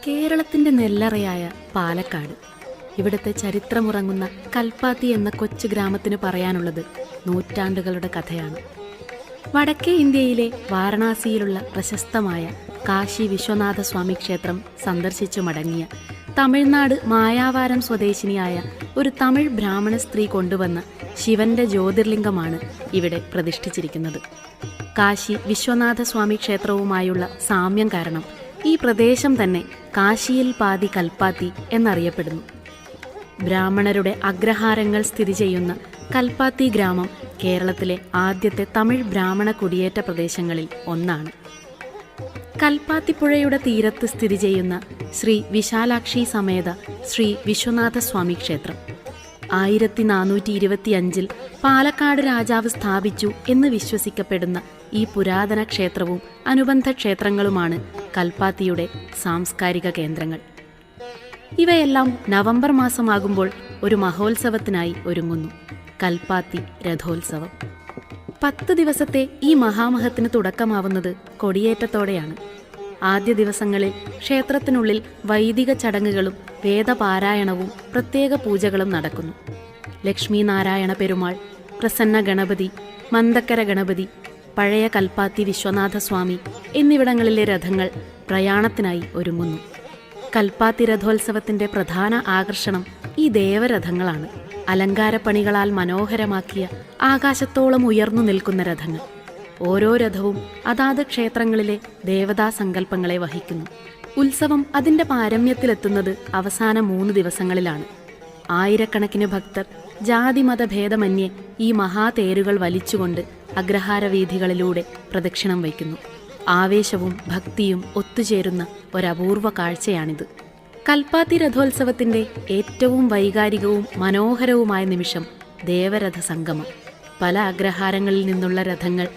കേരളത്തിൻ്റെ നെല്ലറയായ പാലക്കാട്, ഇവിടുത്തെ ചരിത്രമുറങ്ങുന്ന കൽപ്പാത്തി എന്ന കൊച്ചു ഗ്രാമത്തിന് പറയാനുള്ളത് നൂറ്റാണ്ടുകളുടെ കഥയാണ്. വടക്കേ ഇന്ത്യയിലെ വാരണാസിയിലുള്ള പ്രശസ്തമായ കാശി വിശ്വനാഥ സ്വാമി ക്ഷേത്രം സന്ദർശിച്ചു മടങ്ങിയ തമിഴ്നാട് മായാവാരം സ്വദേശിനിയായ ഒരു തമിഴ് ബ്രാഹ്മണ സ്ത്രീ കൊണ്ടുവന്ന ശിവന്റെ ജ്യോതിർലിംഗമാണ് ഇവിടെ പ്രതിഷ്ഠിച്ചിരിക്കുന്നത്. കാശി വിശ്വനാഥ സ്വാമി ക്ഷേത്രവുമായുള്ള സാമ്യം കാരണം ഈ പ്രദേശം തന്നെ കാശിയിൽ പാതി കൽപ്പാത്തി എന്നറിയപ്പെടുന്നു. ബ്രാഹ്മണരുടെ അഗ്രഹാരങ്ങൾ സ്ഥിതി ചെയ്യുന്ന കൽപ്പാത്തി ഗ്രാമം കേരളത്തിലെ ആദ്യത്തെ തമിഴ് ബ്രാഹ്മണ കുടിയേറ്റ പ്രദേശങ്ങളിൽ ഒന്നാണ്. കൽപ്പാത്തിപ്പുഴയുടെ തീരത്ത് സ്ഥിതി ചെയ്യുന്ന ശ്രീ വിശാലാക്ഷി സമേത ശ്രീ വിശ്വനാഥ സ്വാമി ക്ഷേത്രം 1425 പാലക്കാട് രാജാവ് സ്ഥാപിച്ചു എന്ന് വിശ്വസിക്കപ്പെടുന്ന ഈ പുരാതന ക്ഷേത്രവും അനുബന്ധ ക്ഷേത്രങ്ങളുമാണ് കൽപ്പാത്തിയുടെ സാംസ്കാരിക കേന്ദ്രങ്ങൾ. ഇവയെല്ലാം നവംബർ മാസമാകുമ്പോൾ ഒരു മഹോത്സവത്തിനായി ഒരുങ്ങുന്നു, കൽപ്പാത്തി രഥോത്സവം. 10 ദിവസത്തെ ഈ മഹാമഹത്തിന് തുടക്കമാവുന്നത് കൊടിയേറ്റത്തോടെയാണ്. ആദ്യ ദിവസങ്ങളിൽ ക്ഷേത്രത്തിനുള്ളിൽ വൈദിക ചടങ്ങുകളും വേദപാരായണവും പ്രത്യേക പൂജകളും നടക്കുന്നു. ലക്ഷ്മി നാരായണ പെരുമാൾ, പ്രസന്ന ഗണപതി, മന്ദക്കര ഗണപതി, പഴയ കൽപ്പാത്തി വിശ്വനാഥ സ്വാമി എന്നിവിടങ്ങളിലെ രഥങ്ങൾ പ്രയാണത്തിനായി ഒരുങ്ങുന്നു. കൽപ്പാത്തി രഥോത്സവത്തിൻ്റെ പ്രധാന ആകർഷണം ഈ ദേവരഥങ്ങളാണ്. അലങ്കാരപ്പണികളാൽ മനോഹരമാക്കിയ ആകാശത്തോളം ഉയർന്നു നിൽക്കുന്ന രഥങ്ങൾ. ഓരോ രഥവും അതാത് ക്ഷേത്രങ്ങളിലെ ദേവതാ സങ്കല്പങ്ങളെ വഹിക്കുന്നു. ഉത്സവം അതിൻ്റെ പാരമ്യത്തിലെത്തുന്നത് അവസാന 3 ദിവസങ്ങളിലാണ്. ആയിരക്കണക്കിന് ഭക്തർ ജാതിമതഭേദമന്യേ ഈ മഹാതേരുകൾ വലിച്ചുകൊണ്ട് അഗ്രഹാരവീഥികളിലൂടെ പ്രദക്ഷിണം വയ്ക്കുന്നു. ആവേശവും ഭക്തിയും ഒത്തുചേരുന്ന ഒരപൂർവ കാഴ്ചയാണിത്. കൽപ്പാത്തി രഥോത്സവത്തിൻ്റെ ഏറ്റവും വൈകാരികവും മനോഹരവുമായ നിമിഷം ദേവരഥ സംഗമം. പല അഗ്രഹാരങ്ങളിൽ നിന്നുള്ള രഥങ്ങൾ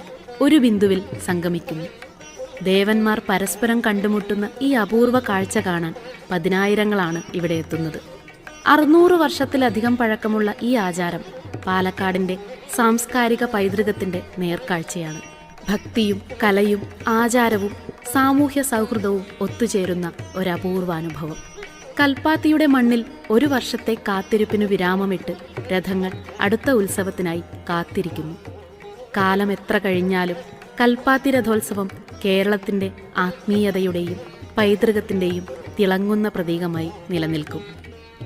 ഒരു ബിന്ദുവിൽ സംഗമിക്കുന്നു. ദേവന്മാർ പരസ്പരം കണ്ടുമുട്ടുന്ന ഈ അപൂർവ കാഴ്ച കാണാൻ പതിനായിരങ്ങളാണ് ഇവിടെ എത്തുന്നത്. 600 വർഷത്തിലധികം പഴക്കമുള്ള ഈ ആചാരം പാലക്കാടിൻ്റെ സാംസ്കാരിക പൈതൃകത്തിൻ്റെ നേർക്കാഴ്ചയാണ്. ഭക്തിയും കലയും ആചാരവും സാമൂഹ്യ സൗഹൃദവും ഒത്തുചേരുന്ന ഒരപൂർവാനുഭവം. കൽപ്പാത്തിയുടെ മണ്ണിൽ 1 വർഷത്തെ കാത്തിരിപ്പിനു വിരാമമിട്ട് രഥങ്ങൾ അടുത്ത ഉത്സവത്തിനായി കാത്തിരിക്കുന്നു. കാലം എത്ര കഴിഞ്ഞാലും കൽപ്പാത്തി രഥോത്സവം കേരളത്തിൻ്റെ ആത്മീയതയുടെയും പൈതൃകത്തിൻ്റെയും തിളങ്ങുന്ന പ്രതീകമായി നിലനിൽക്കും.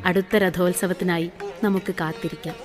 അടുത്ത രഥോത്സവത്തിനായി നമുക്ക് കാത്തിരിക്കാം.